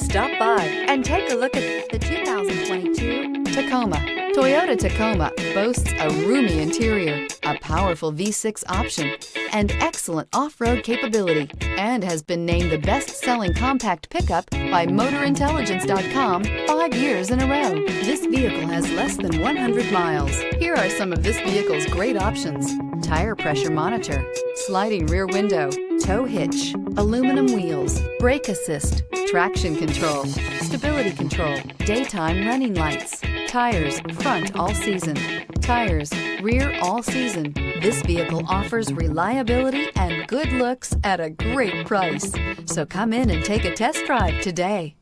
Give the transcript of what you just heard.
Stop by and take a look at the 2022 Tacoma. Toyota Tacoma boasts a roomy interior, a powerful V6 option, and excellent off-road capability, and has been named the best-selling compact pickup by MotorIntelligence.com 5 years in a row. This vehicle has less than 100 miles. Here are some of this vehicle's great options: tire pressure monitor, sliding rear window, tow hitch, aluminum wheels, brake assist, traction control, stability control, daytime running lights, tires front all season, tires rear all season. This vehicle offers reliability and good looks at a great price. So come in and take a test drive today.